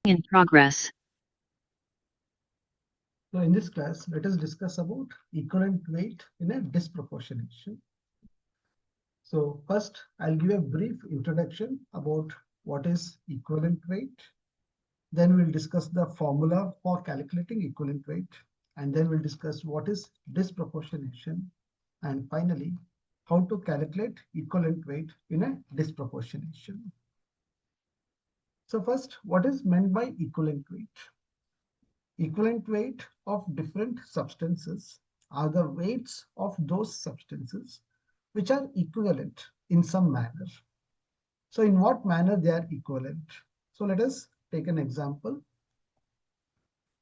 In progress. So in this class, let us discuss about equivalent weight in a disproportionation. So first, I'll give a brief introduction about what is equivalent weight. Then we'll discuss the formula for calculating equivalent weight. And then we'll discuss what is disproportionation. And finally, how to calculate equivalent weight in a disproportionation. So first, what is meant by equivalent weight? Equivalent weight of different substances are the weights of those substances which are equivalent in some manner. So in what manner they are equivalent? So let us take an example.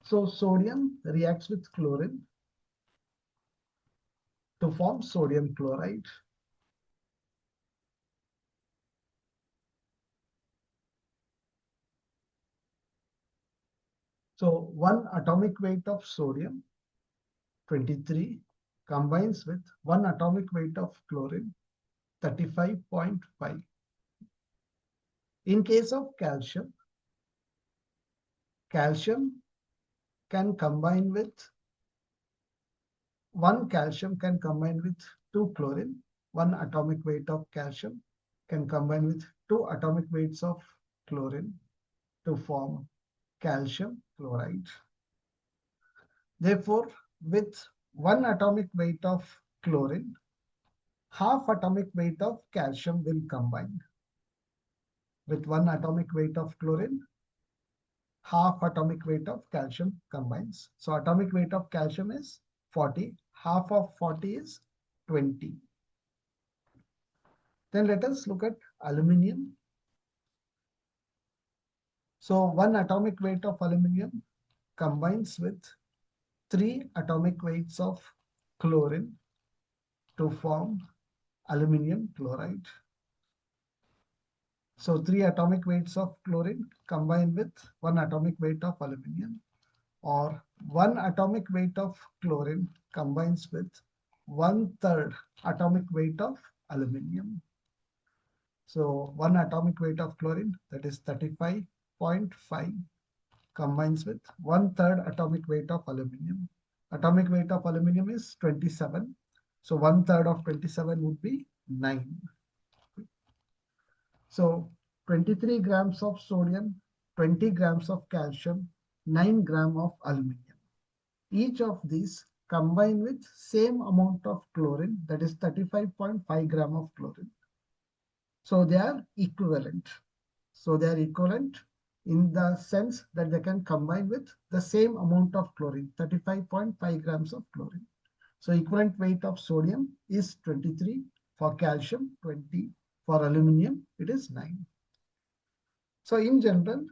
So sodium reacts with chlorine to form sodium chloride. So one atomic weight of sodium, 23, combines with one atomic weight of chlorine, 35.5. In case of calcium, calcium can combine with one calcium can combine with two chlorine. One atomic weight of calcium can combine with two atomic weights of chlorine to form calcium chloride. Therefore, with one atomic weight of chlorine, half atomic weight of calcium will combine. With one atomic weight of chlorine, half atomic weight of calcium combines. So atomic weight of calcium is 40. Half of 40 is 20. Then let us look at aluminium. So one atomic weight of aluminium combines with three atomic weights of chlorine to form aluminium chloride. So three atomic weights of chlorine combine with one atomic weight of aluminium, or one atomic weight of chlorine combines with 1/3 atomic weight of aluminium. So one atomic weight of chlorine, that is 35.5, combines with 1/3 atomic weight of aluminium. Atomic weight of aluminium is 27. So 1/3 of 27 would be 9. So 23 grams of sodium, 20 grams of calcium, 9 gram of aluminium. Each of these combine with same amount of chlorine, that is 35.5 gram of chlorine. So they are equivalent. So they are equivalent in the sense that they can combine with the same amount of chlorine, 35.5 grams of chlorine. So equivalent weight of sodium is 23, for calcium 20, for aluminium it is 9. So in general,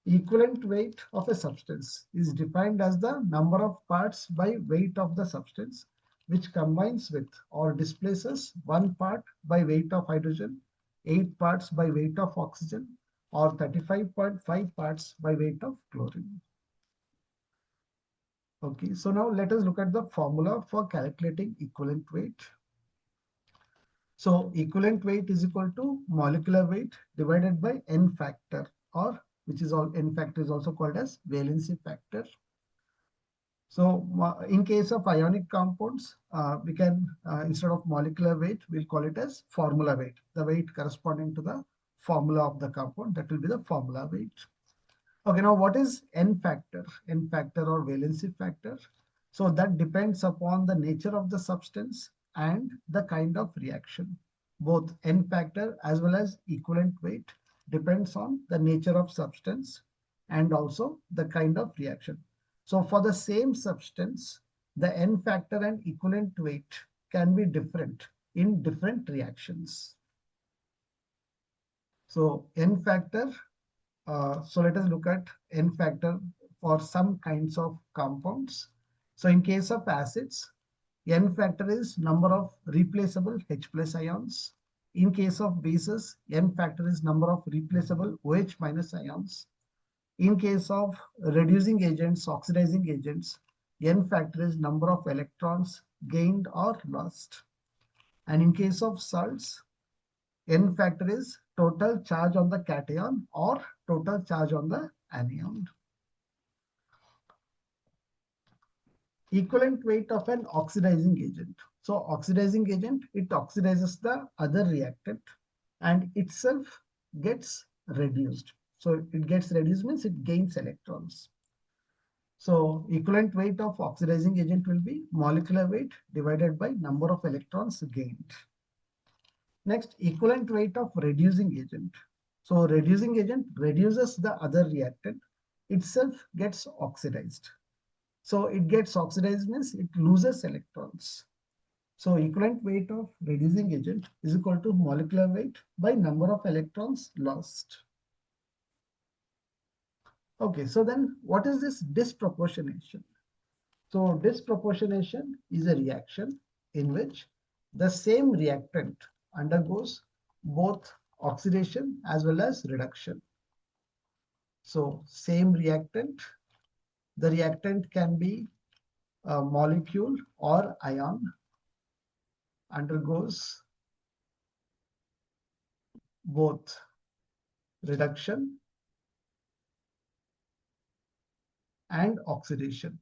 equivalent weight of a substance is defined as the number of parts by weight of the substance which combines with or displaces one part by weight of hydrogen, 8 parts by weight of oxygen, or 35.5 parts by weight of chlorine. Okay, so now let us look at the formula for calculating equivalent weight. So equivalent weight is equal to molecular weight divided by n factor, or which is all n factor is also called as valency factor. So in case of ionic compounds, we can instead of molecular weight, we'll call it as formula weight. The weight corresponding to the formula of the compound, that will be the formula weight. Okay, now what is n factor? N factor or valency factor. So that depends upon the nature of the substance and the kind of reaction. Both n factor as well as equivalent weight depends on the nature of substance and also the kind of reaction. So for the same substance, the n factor and equivalent weight can be different in different reactions. So n factor, so let us look at n factor for some kinds of compounds. So in case of acids, n factor is number of replaceable H plus ions. In case of bases, n factor is number of replaceable OH minus ions. In case of reducing agents, oxidizing agents, n factor is number of electrons gained or lost. And in case of salts, N factor is total charge on the cation or total charge on the anion. Equivalent weight of an oxidizing agent. So oxidizing agent, it oxidizes the other reactant and itself gets reduced. So it gets reduced means it gains electrons. So equivalent weight of oxidizing agent will be molecular weight divided by number of electrons gained. Next, equivalent weight of reducing agent. So reducing agent reduces the other reactant, itself gets oxidized. So it gets oxidized means it loses electrons. So equivalent weight of reducing agent is equal to molecular weight by number of electrons lost. Okay, so then what is this disproportionation? So disproportionation is a reaction in which the same reactant undergoes both oxidation as well as reduction. So same reactant, the reactant can be a molecule or ion, undergoes both reduction and oxidation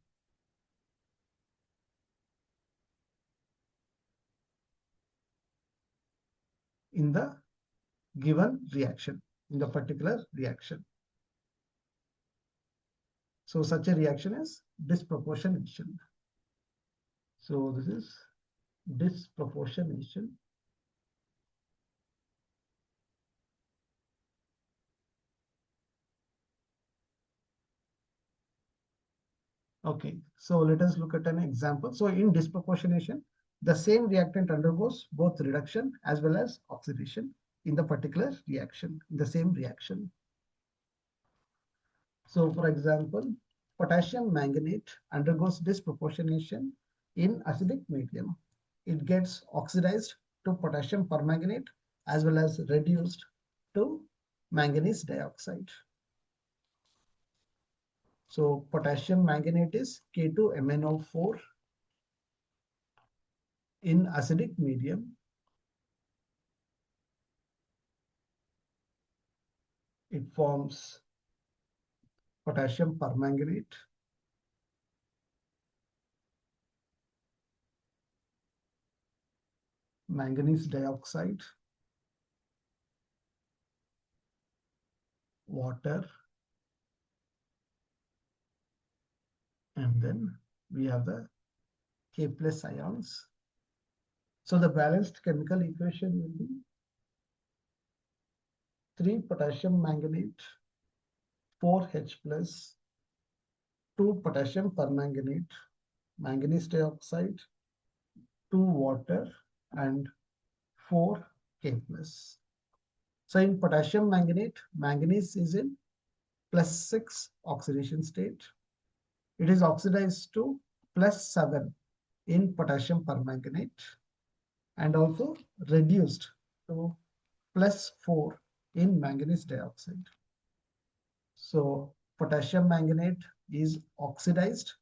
in the given reaction, in the particular reaction. So such a reaction is disproportionation. So this is disproportionation. Okay, so let us look at an example. So in disproportionation, the same reactant undergoes both reduction as well as oxidation in the particular reaction, in the same reaction. So for example, potassium manganate undergoes disproportionation in acidic medium. It gets oxidized to potassium permanganate as well as reduced to manganese dioxide. So potassium manganate is K2MnO4 in acidic medium. It forms potassium permanganate, manganese dioxide, water, and then we have the K plus ions. So the balanced chemical equation will be 3 potassium manganate, 4 H plus, 2 potassium permanganate, manganese dioxide, 2 water, and 4 K plus. So in potassium manganate, manganese is in +6 oxidation state. It is oxidized to +7 in potassium permanganate and also reduced to +4 in manganese dioxide. So potassium manganate is oxidized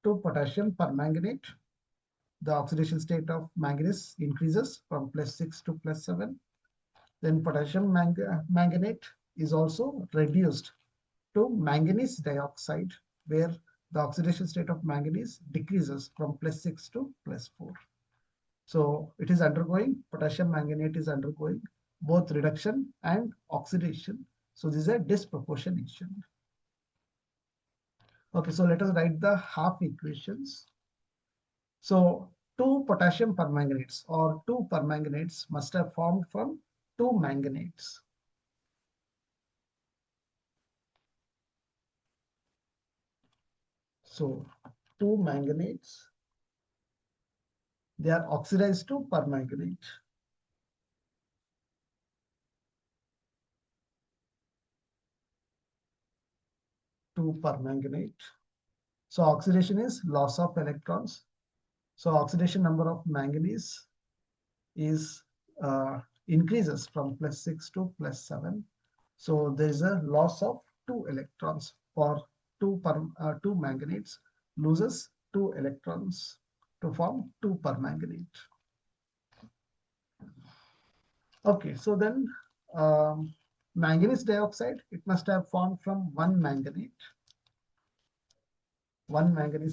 to potassium permanganate. The oxidation state of manganese increases from +6 to +7. Then potassium manganate is also reduced to manganese dioxide, where the oxidation state of manganese decreases from +6 to +4. So it is undergoing, potassium manganate is undergoing both reduction and oxidation. So this is a disproportionation. Okay, so let us write the half equations. So two potassium permanganates or two permanganates must have formed from two manganates. So two manganates, they are oxidized to permanganate. To permanganate. So oxidation is loss of electrons. So oxidation number of manganese is increases from +6 to +7. So there is a loss of 2 electrons for two manganates loses 2 electrons to form 2 permanganate. Okay, so then um, manganese dioxide, it must have formed from one manganese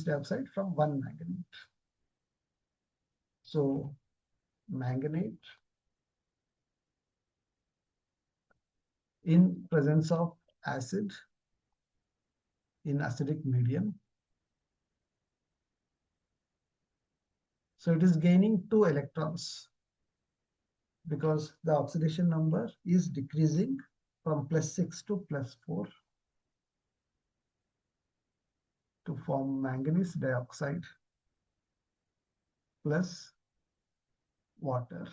dioxide from one manganate. So manganate in presence of acid in acidic medium. So it is gaining 2 electrons because the oxidation number is decreasing from +6 to +4 to form manganese dioxide plus water.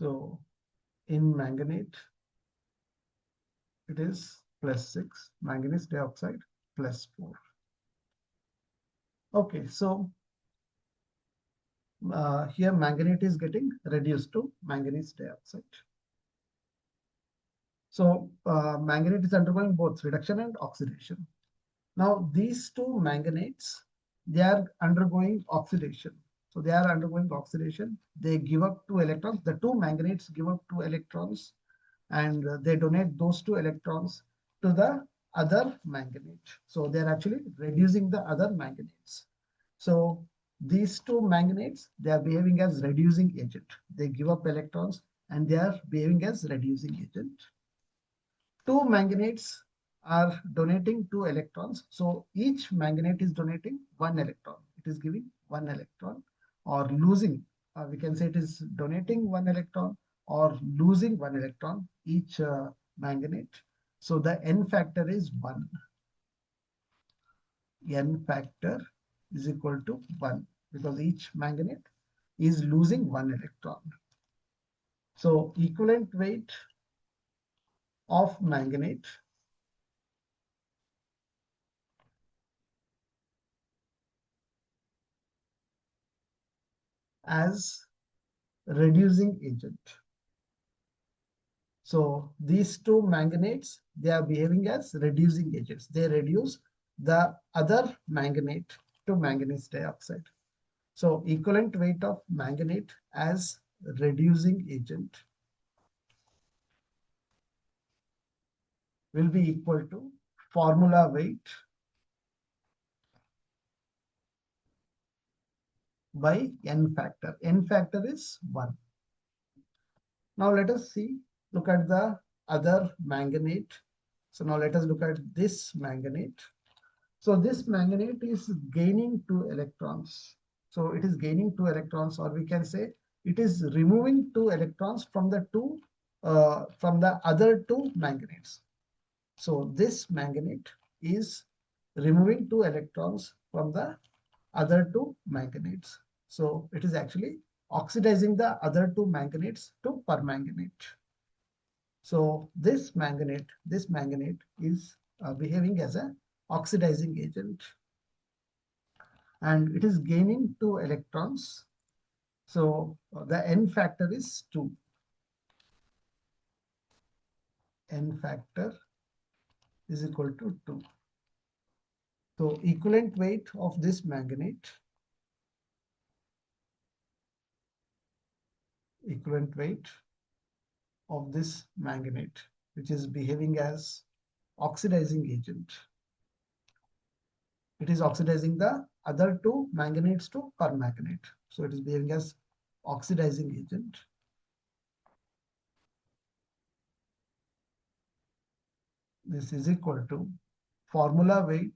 So in manganate, it is +6, manganese dioxide +4. Okay, so here manganate is getting reduced to manganese dioxide. So manganate is undergoing both reduction and oxidation. Now these two manganates, they are undergoing oxidation. So they are undergoing oxidation. They give up 2 electrons. The two manganates give up 2 electrons, and they donate those 2 electrons to the other manganate. So they're actually reducing the other manganetes. So these two manganates, they are behaving as reducing agent. They give up electrons and they are behaving as reducing agent. Two manganates are donating 2 electrons. So each manganate is donating 1 electron. It is giving 1 electron or losing. We can say it is donating 1 electron or losing 1 electron each manganate. So the N factor is 1. N factor is equal to 1 because each manganate is losing 1 electron. So equivalent weight of manganate as reducing agent. So these two manganates, they are behaving as reducing agents. They reduce the other manganate to manganese dioxide. So equivalent weight of manganate as reducing agent will be equal to formula weight by N factor. N factor is 1. Now let us see, look at the other manganate. So now let us look at this manganate. So this manganate is gaining 2 electrons. So it is gaining 2 electrons, or we can say it is removing 2 electrons from the other two manganates. So this manganate is removing 2 electrons from the other two manganates. So it is actually oxidizing the other two manganates to permanganate. So this manganate is behaving as an oxidizing agent, and it is gaining 2 electrons. So the N factor is 2. N factor is equal to 2. So equivalent weight of this manganate, equivalent weight of this manganate, which is behaving as oxidizing agent. It is oxidizing the other two manganates to permanganate. So it is behaving as oxidizing agent. This is equal to formula weight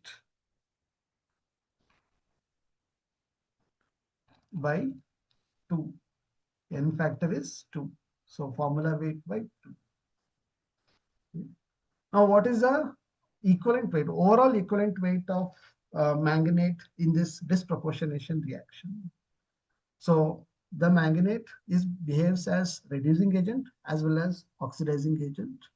by 2. N factor is 2. So formula weight by 2. Now what is the equivalent weight, overall equivalent weight of manganate in this disproportionation reaction? So the manganate behaves as reducing agent as well as oxidizing agent.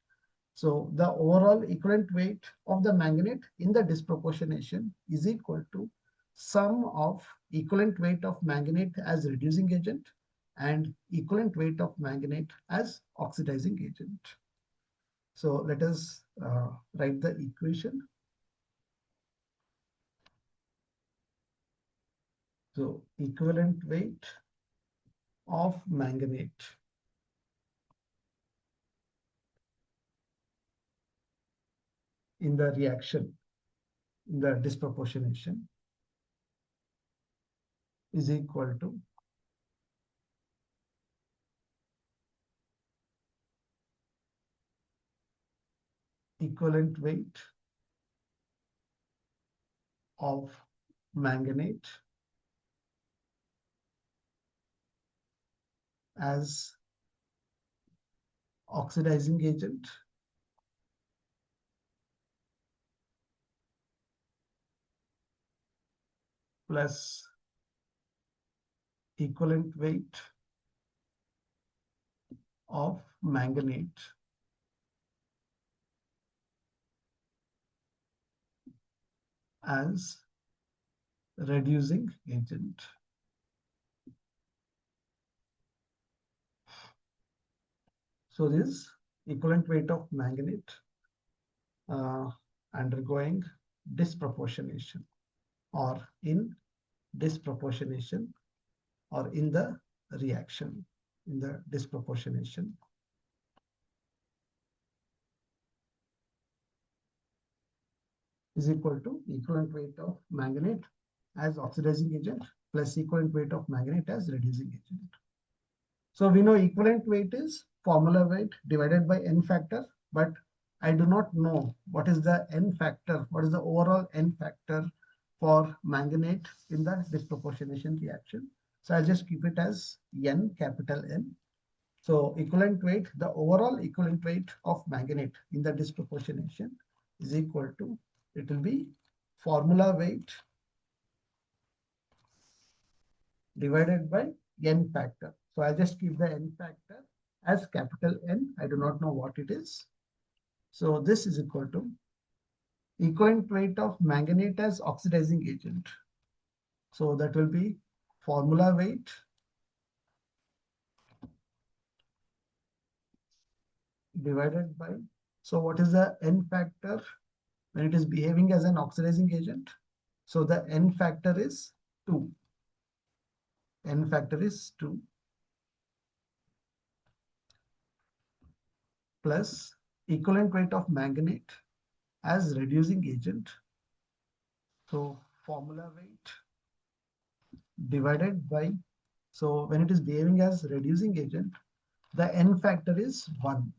So the overall equivalent weight of the manganate in the disproportionation is equal to sum of equivalent weight of manganate as reducing agent and equivalent weight of manganate as oxidizing agent. So let us write the equation. So equivalent weight of manganate in the reaction, in the disproportionation, is equal to equivalent weight of manganate as oxidizing agent plus equivalent weight of manganate as reducing agent. So this equivalent weight of manganate undergoing disproportionation or in disproportionation or in the reaction, in the disproportionation is equal to equivalent weight of manganate as oxidizing agent plus equivalent weight of manganate as reducing agent. So we know equivalent weight is formula weight divided by n factor, but I do not know what is the n factor, what is the overall n factor for manganate in the disproportionation reaction. So I'll just keep it as n, capital N. So equivalent weight, the overall equivalent weight of manganate in the disproportionation is equal to, it will be formula weight divided by n factor. So I'll just keep the n factor as capital N. I do not know what it is. So this is equal to equivalent weight of manganate as oxidizing agent. So that will be formula weight divided by, so what is the n factor when it is behaving as an oxidizing agent? So the n factor is 2. N factor is 2 plus equivalent weight of manganate as reducing agent. So formula weight divided by, so when it is behaving as reducing agent, the n factor is 1.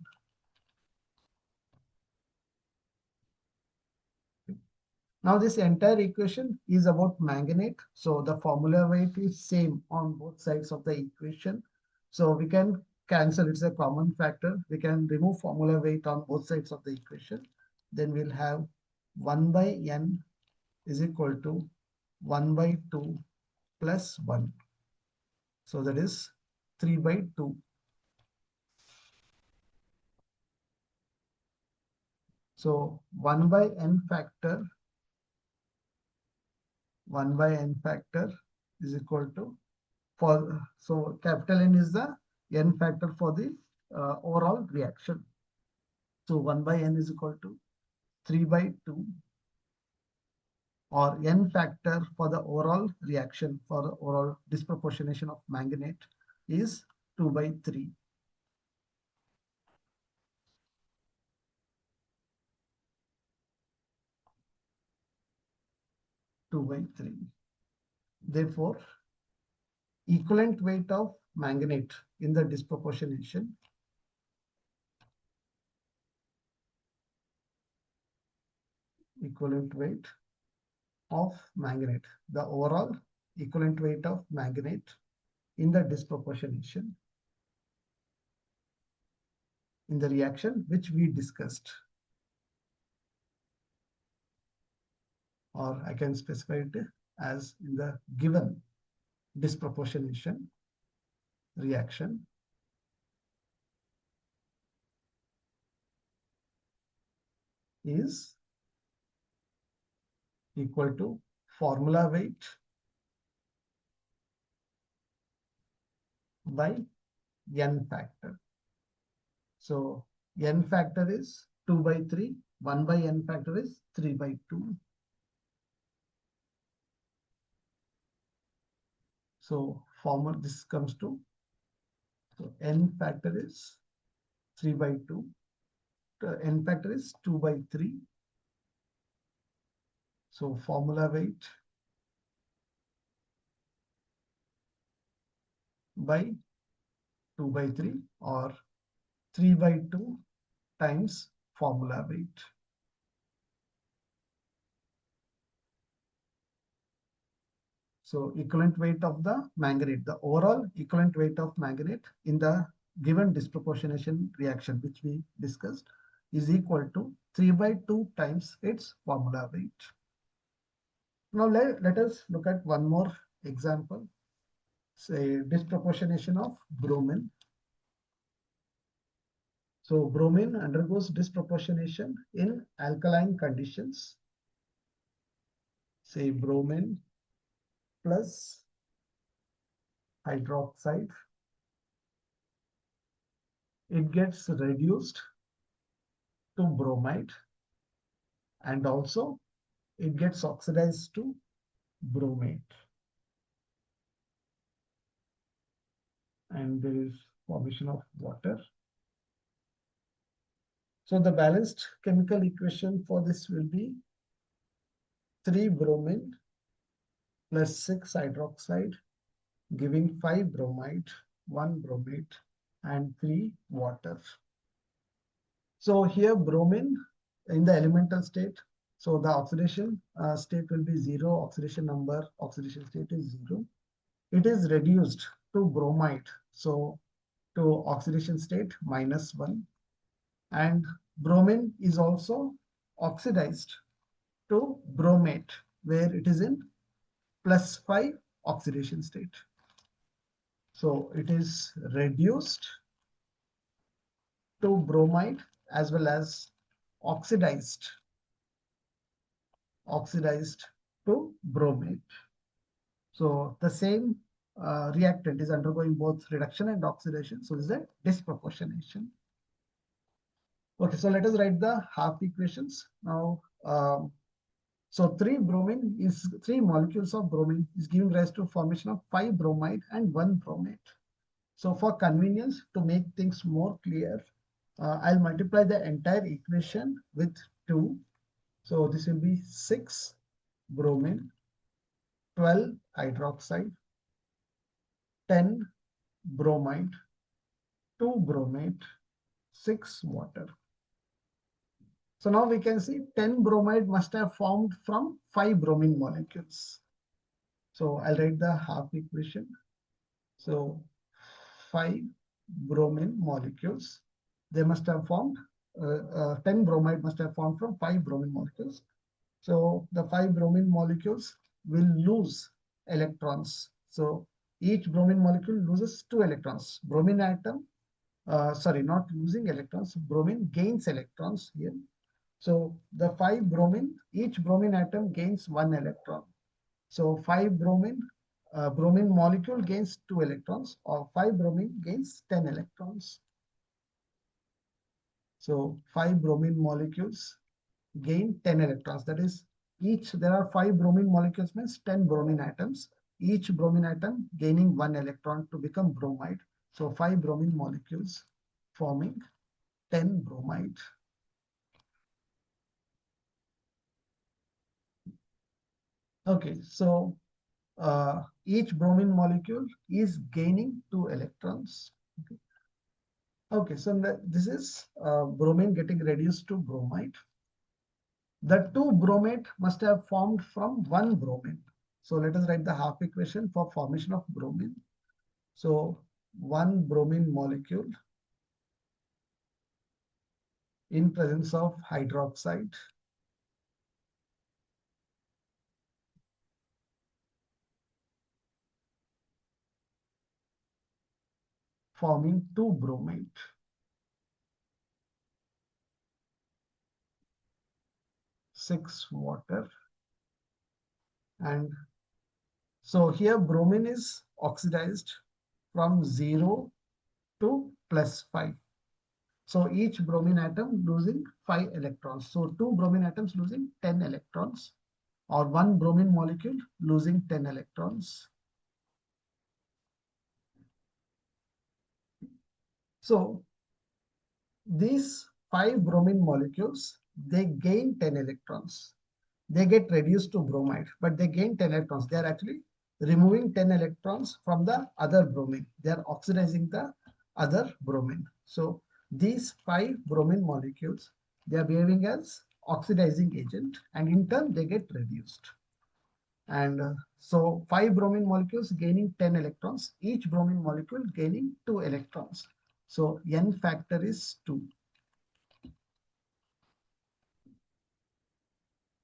Now this entire equation is about manganate. So the formula weight is same on both sides of the equation. So we can cancel, it's a common factor. We can remove formula weight on both sides of the equation. Then we'll have 1 by n is equal to 1 by 2 plus 1. So that is 3 by 2. So 1 by n factor, 1 by n factor is equal to, for, so capital N is the n factor for the overall reaction. So 1 by n is equal to 3 by 2, or n factor for the overall reaction, for the overall disproportionation of manganate is 2 by 3. Therefore, equivalent weight of manganate in the disproportionation equivalent weight of manganate, the overall equivalent weight of manganate in the disproportionation in the reaction which we discussed, or I can specify it as in the given disproportionation reaction is equal to formula weight by n factor. So n factor is 2 by 3, 1 by n factor is 3 by 2. So formula, this comes to So n factor is 3 by 2. N factor is 2 by 3. So formula weight by 2 by 3 or 3 by 2 times formula weight. So equivalent weight of the manganate, the overall equivalent weight of manganate in the given disproportionation reaction which we discussed is equal to 3 by 2 times its formula weight. Now let us look at one more example, say disproportionation of bromine. So bromine undergoes disproportionation in alkaline conditions. Say bromine plus hydroxide, it gets reduced to bromide and also it gets oxidized to bromate. And there is formation of water. So the balanced chemical equation for this will be 3 bromine plus 6 hydroxide giving 5 bromide, 1 bromate and 3 water. So here bromine in the elemental state, so the oxidation state will be 0, oxidation number, oxidation state is 0. It is reduced to bromide, so to oxidation state -1, and bromine is also oxidized to bromate where it is in +5 oxidation state. So it is reduced to bromide as well as oxidized to bromate. So the same reactant is undergoing both reduction and oxidation. So this is a disproportionation. Okay, so let us write the half equations. Now, so 3 molecules of bromine is giving rise to formation of 5 bromide and 1 bromate. So for convenience, to make things more clear, I'll multiply the entire equation with 2. So this will be 6 bromine, 12 hydroxide, 10 bromide, 2 bromate, 6 water. So now we can see 10 bromide must have formed from 5 bromine molecules. So I'll write the half equation. So 5 bromine molecules, they must have formed, 10 bromide must have formed from 5 bromine molecules. So the 5 bromine molecules will lose electrons. So each bromine molecule loses 2 electrons. Bromine atom, sorry, not losing electrons, bromine gains electrons here. So the 5 bromine, each bromine atom gains 1 electron. So 5 bromine, bromine molecule gains 2 electrons, or 5 bromine gains 10 electrons. So 5 bromine molecules gain 10 electrons. That is, there are 5 bromine molecules means 10 bromine atoms. Each bromine atom gaining 1 electron to become bromide. So 5 bromine molecules forming 10 bromide. Okay, so each bromine molecule is gaining 2 electrons. Okay, so this is bromine getting reduced to bromide. The 2 bromate must have formed from 1 bromine. So let us write the half equation for formation of bromine. So 1 bromine molecule in presence of hydroxide forming 2 bromate. Six water. And so here bromine is oxidized from 0 to +5. So each bromine atom losing 5 electrons. So 2 bromine atoms losing 10 electrons, or 1 bromine molecule losing 10 electrons. So these 5 bromine molecules, they gain 10 electrons. They get reduced to bromide, but they gain 10 electrons. They are actually removing 10 electrons from the other bromine. They are oxidizing the other bromine. So these 5 bromine molecules, they are behaving as oxidizing agent, and in turn they get reduced. And so 5 bromine molecules gaining 10 electrons, each bromine molecule gaining 2 electrons. So N factor is 2.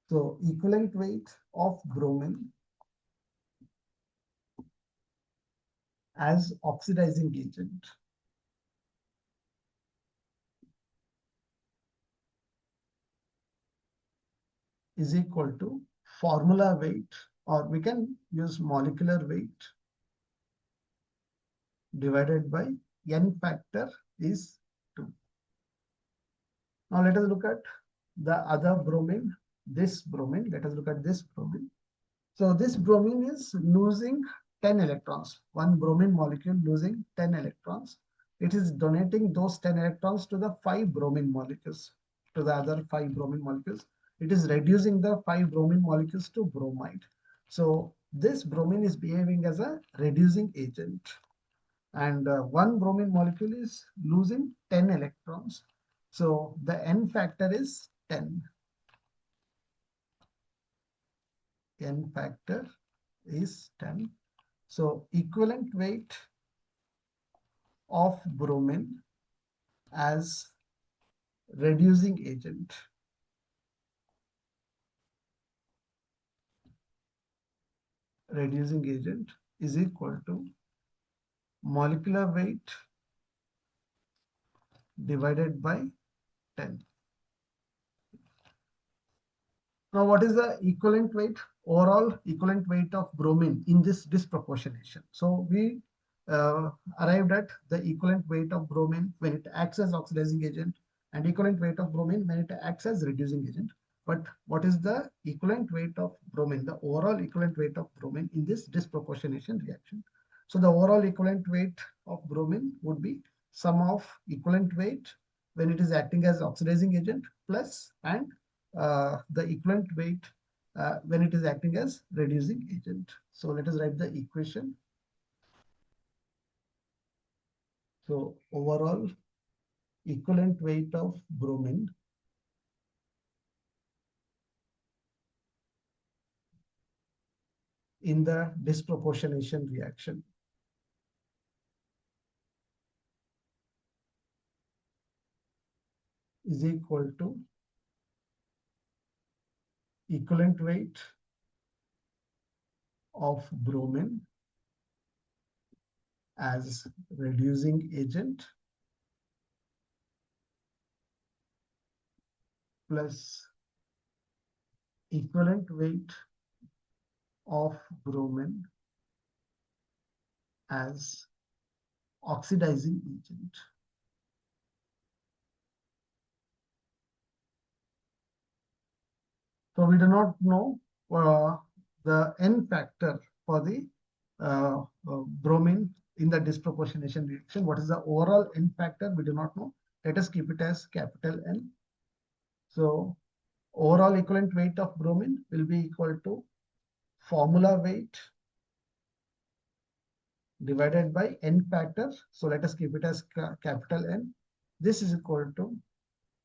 So equivalent weight of bromine as oxidizing agent is equal to formula weight, or we can use molecular weight divided by N factor is 2. Now let us look at the other bromine, this bromine. Let us look at this bromine. So this bromine is losing 10 electrons. One bromine molecule losing 10 electrons. It is donating those 10 electrons to the 5 bromine molecules, to the other 5 bromine molecules. It is reducing the 5 bromine molecules to bromide. So this bromine is behaving as a reducing agent. And one bromine molecule is losing 10 electrons. So the N factor is 10. N factor is 10. So equivalent weight of bromine as reducing agent is equal to molecular weight divided by 10. Now, what is the equivalent weight? Overall equivalent weight of bromine in this disproportionation. So we arrived at the equivalent weight of bromine when it acts as oxidizing agent, and equivalent weight of bromine when it acts as reducing agent. But what is the equivalent weight of bromine, the overall equivalent weight of bromine in this disproportionation reaction? So the overall equivalent weight of bromine would be sum of equivalent weight when it is acting as oxidizing agent plus and the equivalent weight when it is acting as reducing agent. So let us write the equation. So overall equivalent weight of bromine in the disproportionation reaction is equal to equivalent weight of bromine as reducing agent plus equivalent weight of bromine as oxidizing agent. So we do not know the N factor for the bromine in the disproportionation reaction. What is the overall N factor? We do not know. Let us keep it as capital N. So overall equivalent weight of bromine will be equal to formula weight divided by N factor. So let us keep it as capital N. This is equal to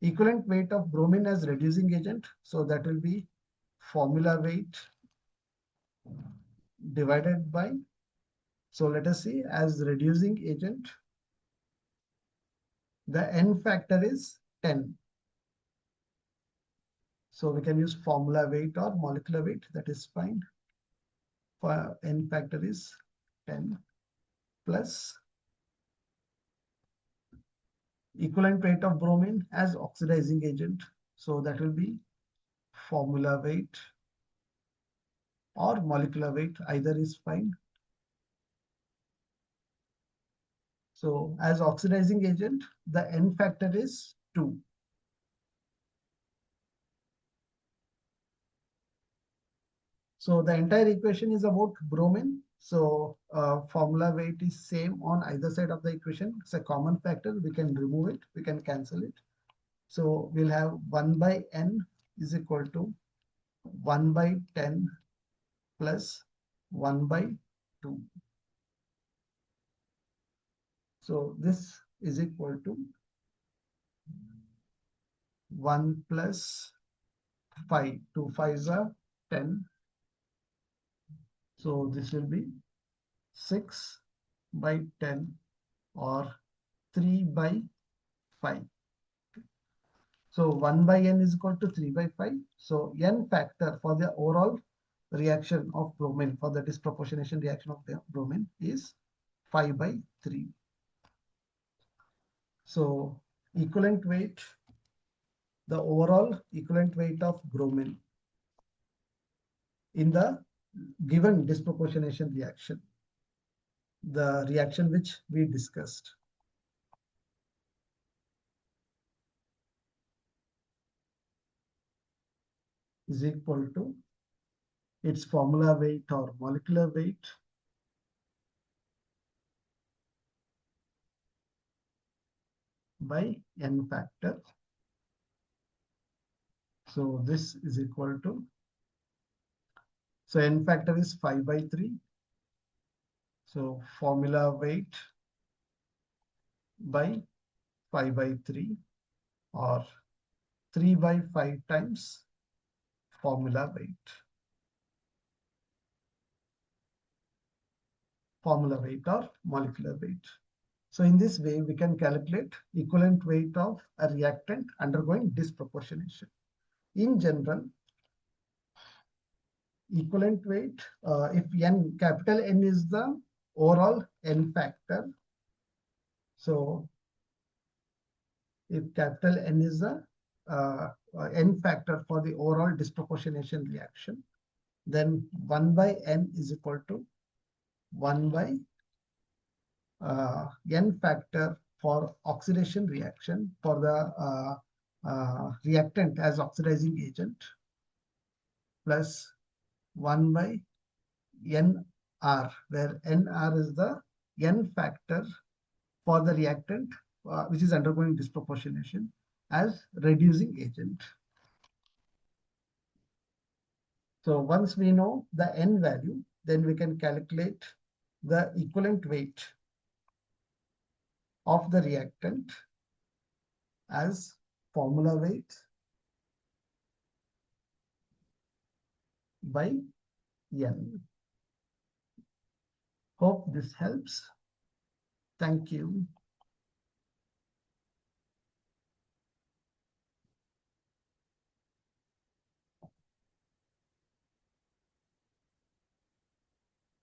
equivalent weight of bromine as reducing agent. So that will be formula weight divided by, so let us see, as reducing agent, the N factor is 10. So we can use formula weight or molecular weight, that is fine. For N factor is 10 plus equivalent weight of bromine as oxidizing agent. So that will be formula weight or molecular weight, either is fine. So as oxidizing agent, the N factor is 2. So the entire equation is about bromine. So formula weight is same on either side of the equation. It's a common factor. We can remove it. We can cancel it. So we'll have 1 by n is equal to 1 by 10 plus 1 by 2. So this is equal to 1 plus 5. 2 5s are 10. So this will be 6 by 10 or 3 by 5. So 1 by n is equal to 3 by 5. So n factor for the overall reaction of bromine, for the disproportionation reaction of the bromine, is 5 by 3. So equivalent weight, the overall equivalent weight of bromine in the given disproportionation reaction, the reaction which we discussed, is equal to its formula weight or molecular weight by n factor. So this is equal to, so n factor is 5 by 3. So formula weight by 5 by 3 or 3 by 5 times formula weight. Formula weight or molecular weight. So in this way, we can calculate equivalent weight of a reactant undergoing disproportionation. In general, equivalent weight, if n, capital N is the overall n factor. So if capital N is the n factor for the overall disproportionation reaction, then 1 by n is equal to 1 by n factor for oxidation reaction for the reactant as oxidizing agent, plus 1 by nr, where nr is the n factor for the reactant which is undergoing disproportionation as reducing agent. So once we know the n value, then we can calculate the equivalent weight of the reactant as formula weight by n. Hope this helps. Thank you.